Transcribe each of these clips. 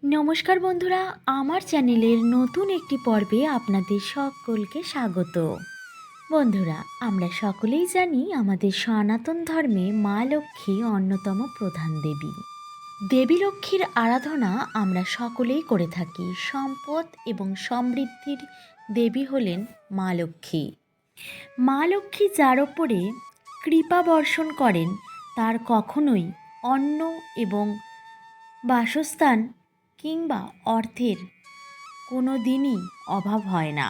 নমস্কার বন্ধুরা, আমার চ্যানেলের নতুন একটি পর্বে আপনাদের সকলকে স্বাগত। বন্ধুরা, আমরা সকলেই জানি আমাদের সনাতন ধর্মে মা লক্ষ্মী অন্যতম প্রধান দেবী। দেবী লক্ষ্মীর আরাধনা আমরা সকলেই করে থাকি। সম্পদ এবং সমৃদ্ধির দেবী হলেন মা লক্ষ্মী। মা লক্ষ্মী যার ওপরে কৃপা বর্ষণ করেন তার কখনোই অন্ন এবং বাসস্থান কিংবা অর্থের কোনো দিনই অভাব হয় না।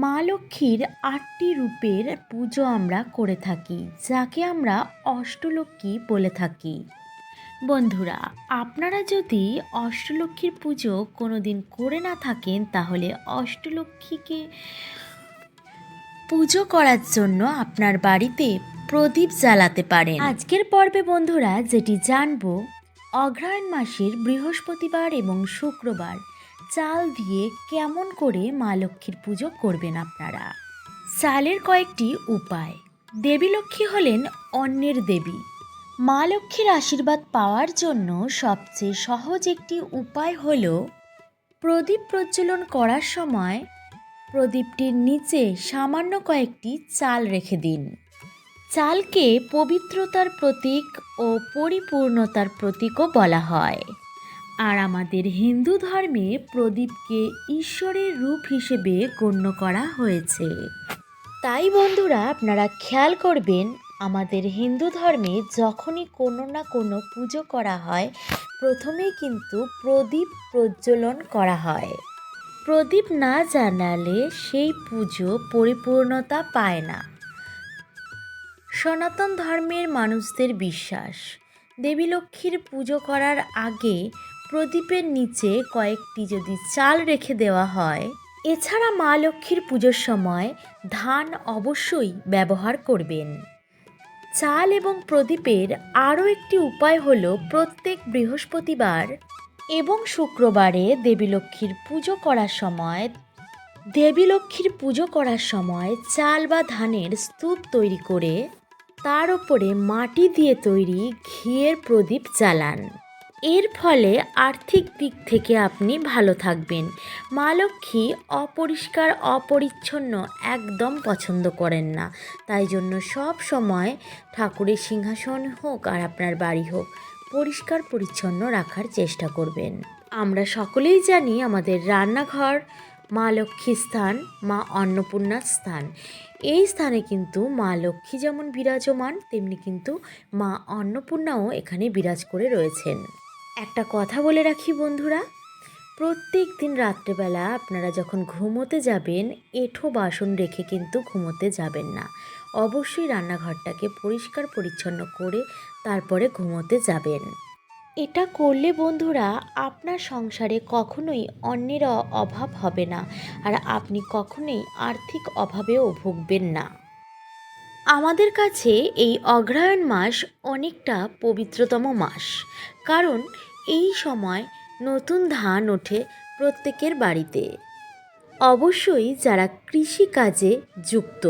মা লক্ষ্মীর ৮টি রূপের পুজো আমরা করে থাকি, যাকে আমরা অষ্টলক্ষ্মী বলে থাকি। বন্ধুরা, আপনারা যদি অষ্টলক্ষ্মীর পুজো কোনো দিন করে না থাকেন, তাহলে অষ্টলক্ষ্মীকে পুজো করার জন্য আপনার বাড়িতে প্রদীপ জ্বালাতে পারেন। আজকের পর্বে বন্ধুরা যেটি জানবো, অগ্রহায়ণ মাসের বৃহস্পতিবার এবং শুক্রবার চাল দিয়ে কেমন করে মা লক্ষ্মীর পুজো করবেন আপনারা। চালের কয়েকটি উপায়। দেবী লক্ষ্মী হলেন অন্নের দেবী। মা লক্ষ্মীর আশীর্বাদ পাওয়ার জন্য সবচেয়ে সহজ একটি উপায় হল প্রদীপ প্রজ্বলন করার সময় প্রদীপটির নিচে সামান্য কয়েকটি চাল রেখে দিন। চালকে পবিত্রতার প্রতীক ও পরিপূর্ণতার প্রতীকও বলা হয়। আর আমাদের হিন্দু ধর্মে প্রদীপকে ঈশ্বরের রূপ হিসেবে গণ্য করা হয়েছে। তাই বন্ধুরা, আপনারা খেয়াল করবেন, আমাদের হিন্দু ধর্মে যখনই কোনো না কোনো পুজো করা হয়, প্রথমেই কিন্তু প্রদীপ প্রজ্বলন করা হয়। প্রদীপ না জ্বালালে সেই পুজো পরিপূর্ণতা পায় না। সনাতন ধর্মের মানুষদের বিশ্বাস, দেবী লক্ষ্মীর পুজো করার আগে প্রদীপের নিচে কয়েকটি যদি চাল রেখে দেওয়া হয়। এছাড়া মা লক্ষ্মীর পুজোর সময় ধান অবশ্যই ব্যবহার করবেন। চাল এবং প্রদীপের আরও একটি উপায় হলো প্রত্যেক বৃহস্পতিবার এবং শুক্রবারে দেবী লক্ষ্মীর পুজো করার সময় চাল বা ধানের স্তূপ তৈরি করে তার ওপরে মাটি দিয়ে তৈরি ঘিয়ের প্রদীপ জ্বালান। এর ফলে আর্থিক দিক থেকে আপনি ভালো থাকবেন। মা লক্ষ্মী অপরিষ্কার অপরিচ্ছন্ন একদম পছন্দ করেন না। তাই জন্য সব সময় ঠাকুরের সিংহাসন হোক আর আপনার বাড়ি হোক, পরিষ্কার পরিচ্ছন্ন রাখার চেষ্টা করবেন। আমরা সকলেই জানি আমাদের রান্নাঘর মা লক্ষ্মীর স্থান, মা অন্নপূর্ণার স্থান। এই স্থানে কিন্তু মা লক্ষ্মী যেমন বিরাজমান, তেমনি কিন্তু মা অন্নপূর্ণাও এখানে বিরাজ করে রয়েছেন। একটা কথা বলে রাখি বন্ধুরা, প্রত্যেক দিন রাত্রেবেলা আপনারা যখন ঘুমোতে যাবেন, এঁঠো বাসন রেখে কিন্তু ঘুমোতে যাবেন না। অবশ্যই রান্নাঘরটাকে পরিষ্কার পরিচ্ছন্ন করে তারপরে ঘুমোতে যাবেন। এটা করলে বন্ধুরা আপনার সংসারে কখনোই অন্যের অভাব হবে না, আর আপনি কখনোই আর্থিক অভাবেও ভুগবেন না। আমাদের কাছে এই অগ্রহায়ণ মাস অনেকটা পবিত্রতম মাস, কারণ এই সময় নতুন ধান ওঠে প্রত্যেকের বাড়িতে, অবশ্যই যারা কৃষিকাজে যুক্ত।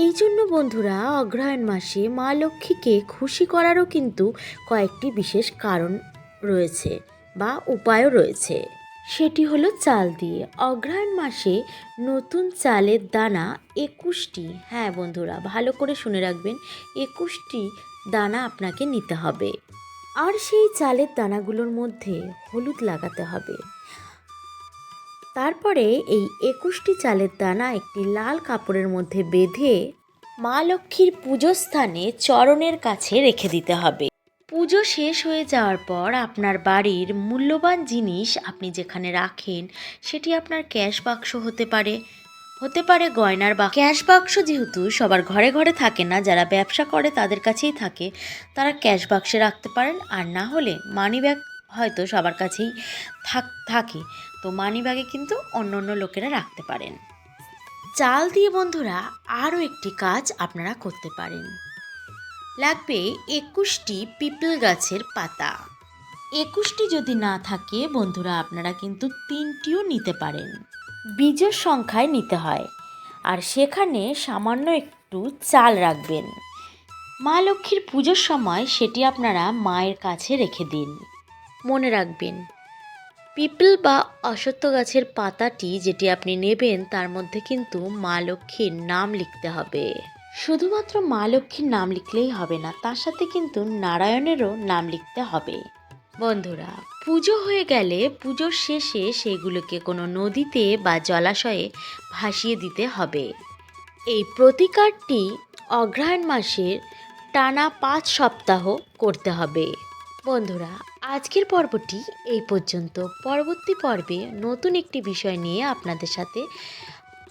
এই জন্য বন্ধুরা, অগ্রহায়ণ মাসে মা লক্ষ্মীকে খুশি করারও কিন্তু কয়েকটি বিশেষ কারণ রয়েছে বা উপায়ও রয়েছে। সেটি হলো চাল দিয়ে। অগ্রহায়ণ মাসে নতুন চালের দানা 21টি, হ্যাঁ বন্ধুরা ভালো করে শুনে রাখবেন, 21টি দানা আপনাকে নিতে হবে। আর সেই চালের দানাগুলোর মধ্যে হলুদ লাগাতে হবে। তারপরে এই 21টি চালের দানা একটি লাল কাপড়ের মধ্যে বেঁধে মা লক্ষ্মীর পুজো স্থানে চরণের কাছে রেখে দিতে হবে। পুজো শেষ হয়ে যাওয়ার পর আপনার বাড়ির মূল্যবান জিনিস আপনি যেখানে রাখেন, সেটি আপনার ক্যাশ বাক্স হতে পারে গয়নার বাক্স। ক্যাশ বাক্স যেহেতু সবার ঘরে ঘরে থাকে না, যারা ব্যবসা করে তাদের কাছেই থাকে, তারা ক্যাশ বাক্সে রাখতে পারেন। আর না হলে মানি ব্যাগ হয়তো সবার কাছেই থাকে, তো মানি ব্যাগে কিন্তু অন্য অন্য লোকেরা রাখতে পারেন। চাল দিয়ে বন্ধুরা আরও একটি কাজ আপনারা করতে পারেন। লাগবে 21টি পিপল গাছের পাতা। 21টি যদি না থাকে বন্ধুরা, আপনারা কিন্তু 3টিও নিতে পারেন। বীজের সংখ্যায় নিতে হয়, আর সেখানে সামান্য একটু চাল রাখবেন। মা লক্ষ্মীর পুজোর সময় সেটি আপনারা মায়ের কাছে রেখে দিন। মনে রাখবেন, পিপল বা অশ্বত্থ গাছের পাতাটি যেটি আপনি নেবেন তার মধ্যে কিন্তু মা লক্ষ্মীর নাম লিখতে হবে। শুধুমাত্র মা লক্ষ্মীর নাম লিখলেই হবে না, তার সাথে কিন্তু নারায়ণেরও নাম লিখতে হবে। বন্ধুরা, পুজো হয়ে গেলে পুজোর শেষে সেগুলোকে কোনো নদীতে বা জলাশয়ে ভাসিয়ে দিতে হবে। এই প্রতিকারটি অগ্রহায়ণ মাসের টানা 5 সপ্তাহ করতে হবে। বন্ধুরা, আজকের পর্বটি এই পর্যন্ত। পরবর্তী পর্বে নতুন একটি বিষয় নিয়ে আপনাদের সাথে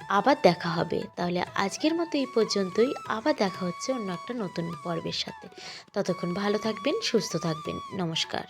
আবার দেখা হবে। তাহলে আজকের মতো এই পর্যন্তই, আবার দেখা হচ্ছে অন্য একটা নতুন পর্বের সাথে। ততক্ষণ ভালো থাকবেন, সুস্থ থাকবেন। নমস্কার।